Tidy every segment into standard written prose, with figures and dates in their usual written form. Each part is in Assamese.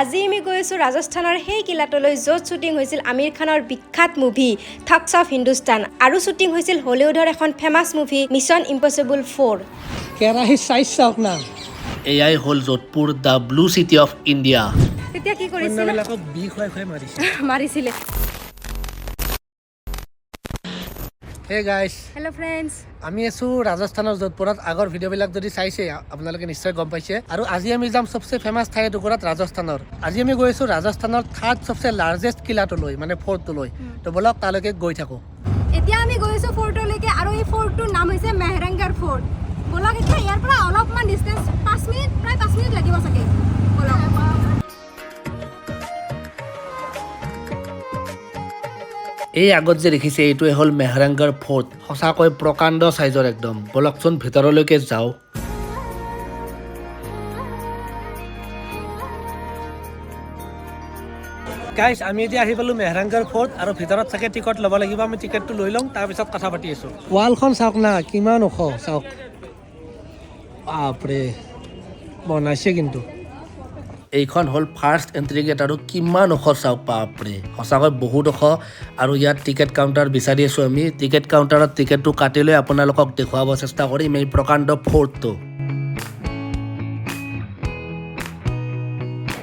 আজি আমি গৈ আছোঁ ৰাজস্থানৰ সেই কিলাটোলৈ য'ত শ্বুটিং হৈছিল আমিৰ খানৰ বিখ্যাত মুভি থগছ অফ হিন্দুস্তান আৰু শ্বুটিং হৈছিল হলিউডৰ এখন ফেমাছ মুভি মিছন ইম্পচিবল 4 কেৰাহী চাইজ চাওক না এয়াই হ'ল Jodhpur the blue city of India তেতিয়া কি কৰিছিল অন্যবিলাকক বি খুৱাই মাৰিছে মাৰিছিলে হে গাইজ হেল্ল' ফ্ৰেণ্ডছ আমি আছো ৰাজস্থানৰ যোধপুৰত আগৰ ভিডিঅ'বিলাক যদি চাইছে আপোনালোকে নিশ্চয় গম পাইছে আৰু আজি আমি যাম সবচে ফেমাছ ঠাই এটুকুৰাত ৰাজস্থানৰ আজি আমি গৈ আছো ৰাজস্থানৰ থাৰ্ড সবচে লাৰ্জেষ্ট কিলাটোলৈ মানে ফৰ্টটোলৈ তো বলক তালৈকে গৈ থাকো এতিয়া আমি গৈ আছোঁ ফৰ্টলৈকে আৰু এই ফৰ্টটোৰ নাম হৈছে মেহৰাংগৰ ফৰ্ট বলক এতিয়া ইয়াৰ পৰা অলপমান ডিষ্টেঞ্চ 5 মিনিট প্ৰায় 5 মিনিট লাগিব চাগে বলক এই আগত যে দেখিছে এইটোৱে হ'ল মেহৰাংগৰ ফৰ্ট সঁচাকৈ প্ৰকাণ্ড চাইজৰ একদম বলকচোন ভিতৰলৈকে যাওঁ গাইজ আমি এতিয়া আহি পালো মেহৰাংগৰ ফৰ্ট আৰু ভিতৰত চাগে টিকট ল'ব লাগিব আমি টিকেটটো লৈ লওঁ তাৰপিছত কথা পাতি আছো ৱালখন চাওক না কিমান ওখ চাওক বাপৰে বনাইছে কিন্তু এইখন হ'ল ফাৰ্ষ্ট এণ্ট্ৰি গেট আৰু কিমান ওখ চাওক বাপৰে সঁচাকৈ বহুত ওখ আৰু ইয়াত টিকেট কাউণ্টাৰ বিচাৰি আছোঁ আমি টিকেট কাউণ্টাৰত টিকেটটো কাটি লৈ আপোনালোকক দেখুৱাব চেষ্টা কৰিম এই প্ৰকাণ্ড ফৰ্টটো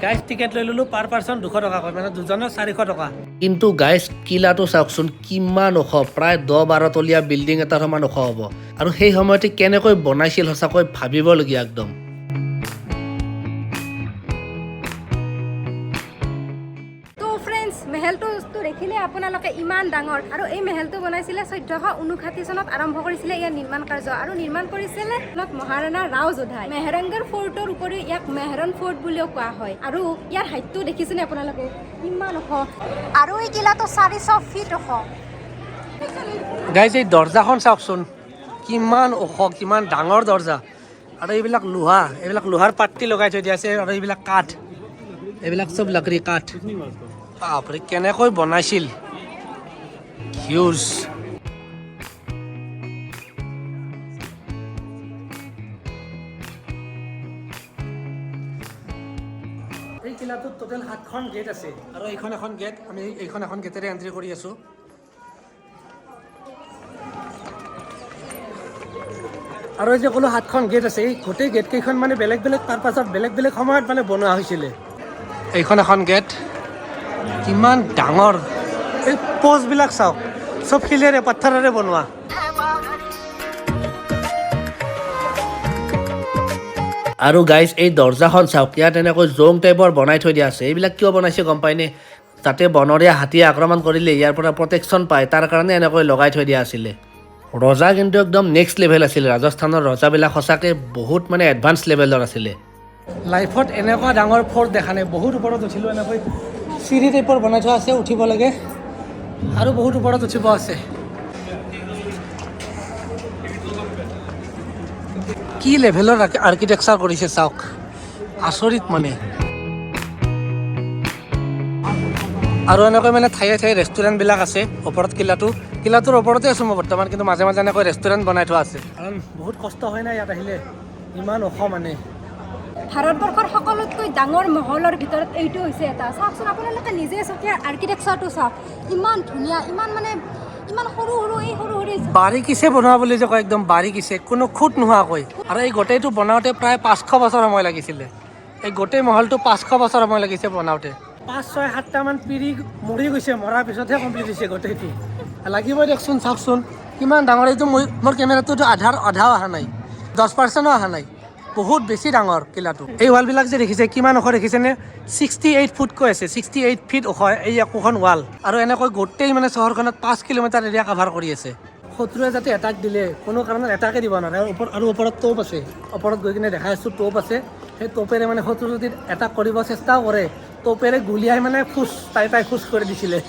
গাইজ টিকেট লৈ ল'লো পাৰ পাৰ্চন 200 টকাকৈ মানে দুজনৰ 400 টকা কিন্তু গাইজ কিলাটো চাওকচোন কিমান ওখ প্ৰায় 10-12 তলীয়া বিল্ডিং এটাৰ সমান ওখ হ'ব আৰু সেই সময়তে কেনেকৈ বনাইছিল সঁচাকৈ ভাবিবলগীয়া একদম মেহেলটো দেখিলে আপোনালোকে ইমান ডাঙৰ আৰু এই মেহেলটো বনাইছিলে 1459 চনত আৰম্ভ কৰিছিলে ইয়াৰ নিৰ্মাণ কাৰ্য আৰু নিৰ্মাণ কৰিছিলে মহাৰাণা ৰাও যোধাই মেহৰাংগৰ ফৰ্টৰ উপৰিও ইয়াক মেহৰণ ফৰ্ট বুলিও কোৱা হয় আৰু ইয়াৰ হাইটটো দেখিছেনে আপোনালোকে ইমান ওখ আৰু এই কিলাটো 400 ফিট ওখ গাইজ এই দৰ্জাখন চাওকচোন কিমান ওখ কিমান ডাঙৰ দৰ্জা আৰু এইবিলাক লোহাৰ পাট্টি লগাই থৈ দিয়া আছে আৰু এইবিলাক কাঠ এইবিলাক চব লাকৰি কাঠ বাপৰে কেনেকৈ বনাইছিল হিউজ এই কিলাটোত টোটেল 7খন গেট আছে আৰু এইখন এখন গেট আমি এইখন এখন গেটেৰে এণ্ট্ৰি কৰি আছো আৰু এই যে ক'লো 7খন গেট আছে এই গোটেই গেট কেইখন মানে বেলেগ বেলেগ পাৰপাছত বেলেগ বেলেগ সময়ত মানে বনোৱা হৈছিলে এইখন এখন গেট কিমান ডাঙৰ এই পোষ্টবিলাক চাওক চব শিলেৰে পাথৰেৰে বনোৱা আৰু গাইজ এই দৰ্জাখন চাওক ইয়াত এনেকৈ জোং টাইপৰ বনাই থৈ দিয়া আছে এইবিলাক কিয় বনাইছে গম পায়নে যাতে বনৰীয়া হাতীয়ে আক্ৰমণ কৰিলে ইয়াৰ পৰা প্ৰটেকশ্যন পায় তাৰ কাৰণে এনেকৈ লগাই থৈ দিয়া আছিলে ৰজা কিন্তু একদম নেক্সট লেভেল আছিলে ৰাজস্থানৰ ৰজাবিলাক সঁচাকৈ বহুত মানে এডভান্স লেভেলৰ আছিলে লাইফত এনেকুৱা ডাঙৰ ফৰ্ট দেখা নাই বহুত ওপৰত উঠিলোঁ এনেকৈ চিৰি টাইপৰ বনাই থোৱা আছে উঠিব লাগে আৰু বহুত ওপৰত উঠিব আছে কি লেভেলৰ আৰ্কিটেকচাৰ কৰিছে চাওক আচৰিত মানে আৰু এনেকৈ মানে ঠায়ে ঠায়ে ৰেষ্টুৰেণ্টবিলাক আছে ওপৰত কিলাটোৰ ওপৰতে আছোঁ মই বৰ্তমান কিন্তু মাজে মাজে এনেকৈ ৰেষ্টুৰেণ্ট বনাই থোৱা আছে কাৰণ বহুত কষ্ট হয় না ইয়াত আহিলে ইমান ওখ মানে ভাৰতবৰ্ষৰ সকলোতকৈ ডাঙৰ মহলৰ ভিতৰত এইটো হৈছে এটা চাওকচোন আপোনালোকে নিজে চাওক ইয়াৰ আৰ্কিটেকচাৰটো চাওক ইমান ধুনীয়া ইমান সৰু বাৰীকিছে বনোৱা বুলি যে কয় একদম বাৰীকিছে কোনো খুঁত নোহোৱাকৈ আৰু এই গোটেইটো বনাওঁতে প্ৰায় 500 বছৰ সময় লাগিছিলে এই গোটেই মহলটো 500 বছৰ সময় লাগিছে বনাওঁতে 5-6-7টামান পিৰি মৰি গৈছে মৰাৰ পিছতহে কমপ্লিট হৈছে গোটেইটো লাগিবই দিয়কচোন চাওকচোন কিমান ডাঙৰ এইটো মোৰ কেমেৰাটোতো আধাও অহা নাই 10%ও অহা নাই বহুত বেছি ডাঙৰ কিলাটো এই ৱালবিলাক যে দেখিছে কিমান ওখ দেখিছেনে 68 ফুটকৈ আছে 68 ফিট ওখ এই একোখন ৱাল আৰু এনেকৈ গোটেই মানে চহৰখনত 5 কিলোমিটাৰ এৰিয়া কাভাৰ কৰি আছে শত্ৰুৱে যাতে এটাক দিলে কোনো কাৰণত এটাকে দিব নোৱাৰে আৰু ওপৰত টোপ আছে ওপৰত গৈ কিনে দেখাই আছোঁ টোপ আছে সেই টোপেৰে মানে শত্ৰু যদি এটাক কৰিব চেষ্টাও কৰে টোপেৰে গুলিয়াই মানে তাই খোজ কৰি দিছিলে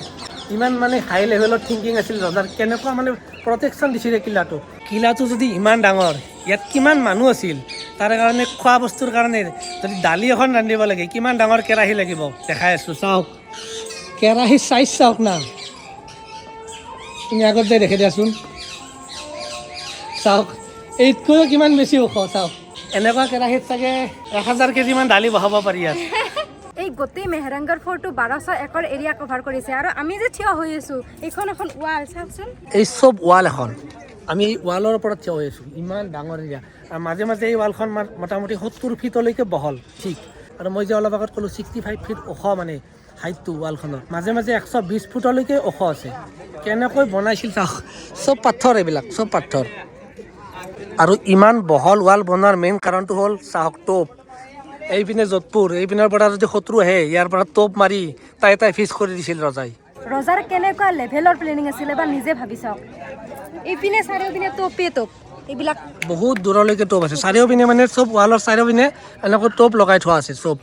ইমান মানে হাই লেভেলৰ থিংকিং আছিল ৰজাৰ কেনেকুৱা মানে প্ৰটেকশ্যন দিছিলে কিলাটো যদি ইমান ডাঙৰ ইয়াত কিমান মানুহ আছিল তাৰ কাৰণে খোৱা বস্তুৰ কাৰণে যদি দালি এখন ৰান্ধিব লাগে কিমান ডাঙৰ কেৰাহী লাগিব দেখাই আছোঁ চাওক কেৰাহীৰ চাইজ চাওক না তুমি আগত যাই দেখি দিয়াচোন চাওক এইতকৈও কিমান বেছি ওখ চাওক এনেকুৱা কেৰাহীত চাগে 1000 কেজিমান দালি বহাব পাৰি ইয়াত এই এই গোটেই মেহৰাংগৰ ফৰ্টটো 1200 একৰ এৰিয়া কভাৰ কৰিছে আৰু আমি যে থিয় হৈ আছো এইখন এখন ৱাল চাওকচোন এই চব ৱাল এখন আমি এই ৱালৰ ওপৰত থিয় হৈ আছোঁ ইমান ডাঙৰ এৰিয়া আৰু মাজে মাজে এই ৱালখন মোটামুটি 70 ফিটলৈকে বহল ঠিক আৰু মই যে অলপ আগত ক'লোঁ 65 ফিট ওখ মানে হাইটটো ৱালখনৰ মাজে মাজে 120 ফুটলৈকে ওখ আছে কেনেকৈ বনাইছিল চাওক চব পাথৰ এইবিলাক চব পাথৰ আৰু ইমান বহল ৱাল বনোৱাৰ মেইন কাৰণটো হ'ল চাওক টোপ এইপিনে যোধপুৰ এইপিনৰ পৰা যদি শত্ৰু আহে ইয়াৰ পৰা টোপ মাৰি তাই ফিক্স কৰি দিছিল ৰজাই ৰজাৰ কেনেকুৱা লেভেলৰ প্লেনিং আছিলে বা নিজে ভাবি চাওক এইপিনে চাৰিওপিনে টোপ এইবিলাক বহুত দূৰলৈকে টোপ আছে চাৰিওপিনে মানে চব ৱালৰ চাৰিওপিনে এনেকৈ টোপ লগাই থোৱা আছে চব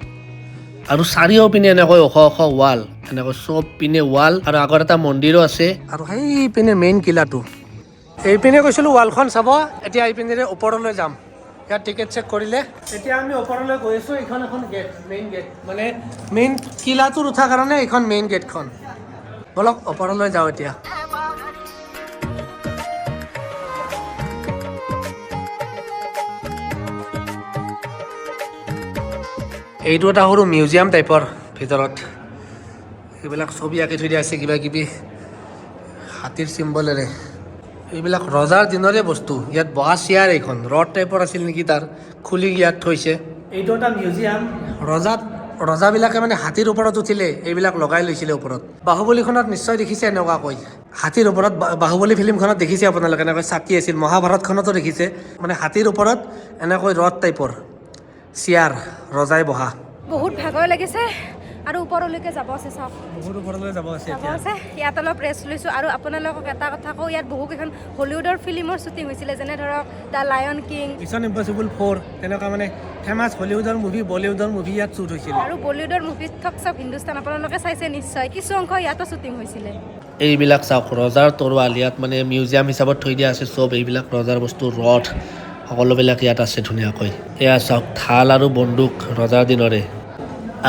আৰু চাৰিওপিনে এনেকৈ ওখ ওখ ৱাল এনেকৈ চব পিনে ৱাল আৰু আগত এটা মন্দিৰো আছে আৰু সেইপিনে মেইন কিলাটো এইপিনে গৈছিলোঁ ৱালখন চাব এতিয়া এইপিনেৰে ওপৰলৈ যাম ইয়াত টিকেট চেক কৰিলে এতিয়া আমি ওপৰলৈ গৈ আছোঁ এইখন এখন গেট মেইন গেট মানে মেইন কিলাটোৰ উঠাৰ কাৰণে এইখন মেইন গেটখন বলক ওপৰলৈ যাওঁ এতিয়া এইটো এটা সৰু মিউজিয়াম টাইপৰ ভিতৰত এইবিলাক ছবি আঁকি থৈ দিয়া আছে কিবা কিবি হাতীৰ চিম্বলেৰে এইবিলাক ৰজাৰ দিনৰে বস্তু ইয়াত বহা চেয়াৰ এইখন ৰড টাইপৰ আছিল নেকি তাৰ খুলি ইয়াত থৈছে এইটো এটা মিউজিয়াম ৰজাবিলাকে মানে হাতীৰ ওপৰত উঠিলে এইবিলাক লগাই লৈছিলে ওপৰত বাহুবলীখনত নিশ্চয় দেখিছে এনেকুৱাকৈ হাতীৰ ওপৰত বাহুবলী ফিল্মখনত দেখিছে আপোনালোকে এনেকৈ চাকি আছিল মহাভাৰতখনতো দেখিছে মানে হাতীৰ ওপৰত এনেকৈ ৰড টাইপৰ চেয়াৰ ৰজাই বহা বহুত ভাগৰ লাগিছে আৰু ওপৰলৈকে যাব আছে চাওক বহুত ওপৰলৈ যাব আছে যাব আছে ইয়াত অলপ ৰেষ্ট লৈছোঁ আৰু আপোনালোকক এটা কথা কওঁ ইয়াত বহুকেইখন হলিউডৰ ফিল্মৰ শ্বুটিং হৈছিলে যেনে ধৰক the lion king mission impossible 4 তেনেকুৱা মানে ফেমাছ হলিউডৰ মুভি বলিউডৰ মুভি ইয়াত শ্বুট হৈছিল আৰু বলিউডৰ মুভি থক চব হিন্দুস্তান আপোনালোকে চাইছে নিশ্চয় কিছু অংশ ইয়াতো শ্বুটিং হৈছিলে এইবিলাক চাওক ৰজাৰ তৰোৱাল ইয়াত মানে মিউজিয়াম হিচাপত থৈ দিয়া আছে চব এইবিলাক ৰজাৰ বস্তু ৰথ সকলোবিলাক ইয়াত আছে ধুনীয়াকৈ এয়া চাওক থাল আৰু বন্দুক ৰজাৰ দিনৰে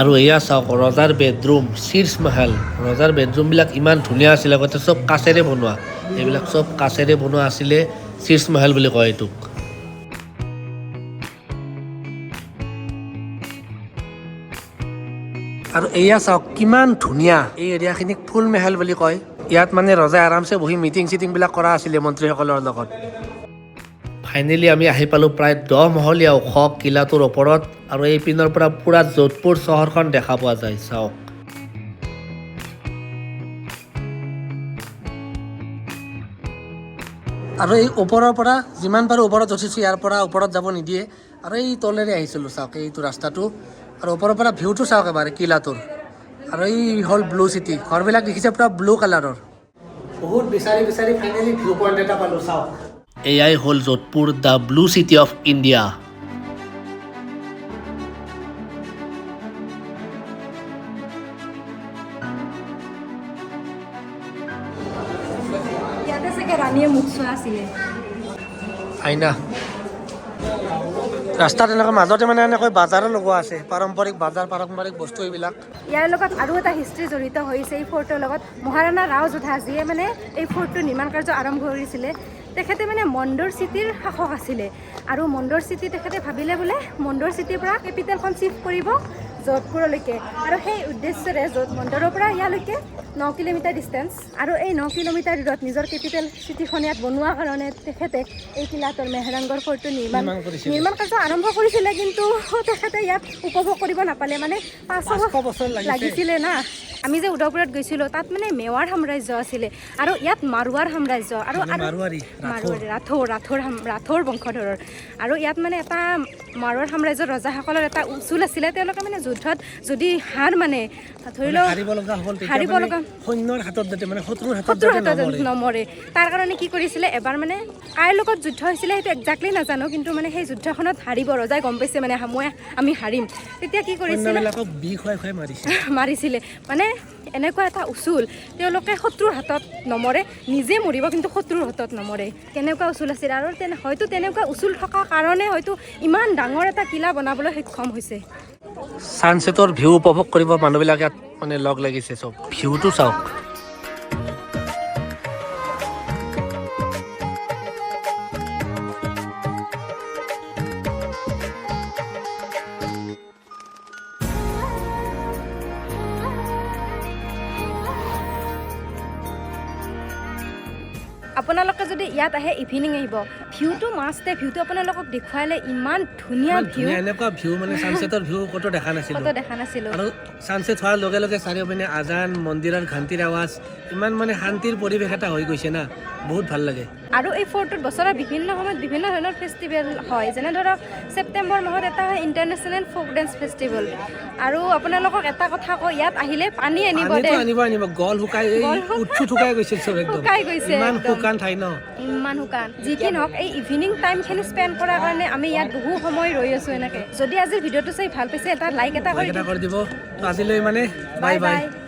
আৰু এয়া চাওক ৰজাৰ বেডৰুম শীৰ্ষ মহল ৰজাৰ বেডৰুমবিলাক ইমান ধুনীয়া আছিলে আগতে চব কাছেৰে বনোৱা এইবিলাক চব কাছেৰে বনোৱা আছিলে শীৰ্ষ মহল বুলি কয় এইটোক আৰু এয়া চাওক কিমান ধুনীয়া এই এৰিয়াখিনিক ফুল মেহেল বুলি কয় ইয়াত মানে ৰজাই আৰামছে বহি মিটিং চিটিংবিলাক কৰা আছিলে মন্ত্ৰীসকলৰ লগত ফাইনেলি আমি আহি পালোঁ প্ৰায় 10 মহলীয়া ওখ কিলাটোৰ ওপৰত আৰু এই পিনৰ পৰা পুৰা যোধপুৰ চহৰখন দেখা পোৱা যায় চাওক আৰু এই ওপৰৰ পৰা যিমান পাৰোঁ ওপৰত উঠিছোঁ ইয়াৰ পৰা ওপৰত যাব নিদিয়ে আৰু এই তলেৰে আহিছিলোঁ চাওক এইটো ৰাস্তাটো আৰু ওপৰৰ পৰা ভিউটো চাওক এবাৰ কিলাটোৰ আৰু এই হ'ল ব্লু চিটি ঘৰবিলাক দেখিছে পুৰা ব্লু কালাৰৰ বহুত বিচাৰি ফাইনেলি ভিউ পইণ্ট এটা পালোঁ চাওক এয়াই হ'ল Jodhpur the blue city of India ইয়াতে চাগে ৰাণীয়ে মুখ চোৱা আছিলে আইনা ৰাস্তাত এনেকৈ মাজতে মানে এনেকৈ বাজাৰো লগোৱা আছে পাৰম্পৰিক বস্তু এইবিলাক ইয়াৰ লগত আৰু এটা হিষ্ট্ৰী জড়িত হৈছে এই ফৰ্টৰ লগত মহাৰাণা ৰাও যোধা যিয়ে মানে এই ফৰ্টটোৰ নিৰ্মাণ কাৰ্য আৰম্ভ কৰিছিলে তেখেতে মানে মণ্ডৰ চিটিৰ শাসক আছিলে আৰু মণ্ডৰ চিটি তেখেতে ভাবিলে বোলে মণ্ডৰ চিটিৰ পৰা কেপিটেলখন চিফ্ট কৰিব যোধপুৰলৈকে আৰু সেই উদ্দেশ্যৰে মণ্ডৰৰ পৰা ইয়ালৈকে 9 কিলোমিটাৰ ডিষ্টেঞ্চ আৰু এই 9 কিলোমিটাৰ দূৰত নিজৰ কেপিটেল চিটিখন ইয়াত বনোৱাৰ কাৰণে তেখেতে এই কিলাটোৰ মেহৰাংগৰ ফৰ্টটো নিৰ্মাণ কাৰ্য আৰম্ভ কৰিছিলে কিন্তু তেখেতে ইয়াত উপভোগ কৰিব নাপালে মানে 500 বছৰ লাগিছিলে না আমি যে উদয়পুৰত গৈছিলোঁ তাত মানে মেৱাৰ সাম্ৰাজ্য আছিলে আৰু ইয়াত মাৰোৱাৰ সাম্ৰাজ্য আৰু ৰাথোৰ বংশধৰৰ আৰু ইয়াত মানে এটা মাৰোৱাৰ সাম্ৰাজ্যৰ ৰজাসকলৰ এটা উচুল আছিলে তেওঁলোকে মানে যুদ্ধত যদি হাৰ মানে ধৰি লওক হাৰিব লগা সৈন্যৰ হাতত যাতে মানে শত্ৰুৰ হাতত নমৰে তাৰ কাৰণে কি কৰিছিলে এবাৰ মানে কাৰ লগত যুদ্ধ হৈছিলে সেইটো একজাক্টলি নাজানো কিন্তু মানে সেই যুদ্ধখনত হাৰিব ৰজাই গম পাইছে মানে আমি হাৰিম তেতিয়া কি কৰিছিলে মাৰিছিলে মানে এনেকুৱা এটা উচুল তেওঁলোকে শত্ৰুৰ হাতত নমৰে নিজে মৰিব কিন্তু শত্ৰুৰ হাতত নমৰে কেনেকুৱা উচুল আছিল আৰু হয়তো তেনেকুৱা উচুল থকা কাৰণে হয়তো ইমান ডাঙৰ এটা কিলা বনাবলৈ সক্ষম হৈছে ছানছেটৰ ভিউ উপভোগ কৰিব মানুহবিলাক ইয়াত মানে লগ লাগিছে চব ভিউটো চাওক আপোনালোকে যদি ইয়াত আহে ইভিনিং আহিব ভিউটো মাষ্টে ভিউটো আপোনালোকক দেখুৱালে ইমান ধুনীয়া ভিউ এনেকুৱা ভিউ মানে ছানছেটৰ ভিউ ক'তো দেখা নাছিলোঁ কত দেখা নাছিলোঁ আৰু ছানছেট হোৱাৰ লগে লগে চাৰিওপিনে আজান মন্দিৰৰ ঘণ্টিৰ আৱাজ ইমান মানে শান্তিৰ পৰিৱেশ এটা হৈ গৈছে না বহুত ভাল লাগে আৰু এই ফৰ্টত বছৰৰ বিভিন্ন সময়ত বিভিন্ন ধৰণৰ ফেষ্টিভেল হয় যেনে ধৰক ছেপ্টেম্বৰ মাহত এটা হয় ইণ্টাৰনেশ্যনেল ফ'ক ডেন্স ফেষ্টিভেল আৰু আপোনালোকক এটা কথা কওঁ ইয়াত আহিলে পানী আনিব দে আনিব গল শুকাই শুকাই গৈছিল চব একদম শুকাই গৈছে ইমান শুকান ঠাই ন ইমান শুকান যি কি নহওক এই ইভিনিং টাইমখিনি স্পেণ্ড কৰাৰ কাৰণে আমি ইয়াত বহু সময় ৰৈ আছোঁ এনেকৈ যদি আজিৰ ভিডিঅ'টো চাই ভাল পাইছে এটা লাইক এটা কৰি দিব আজিলৈ মানে বাই বাই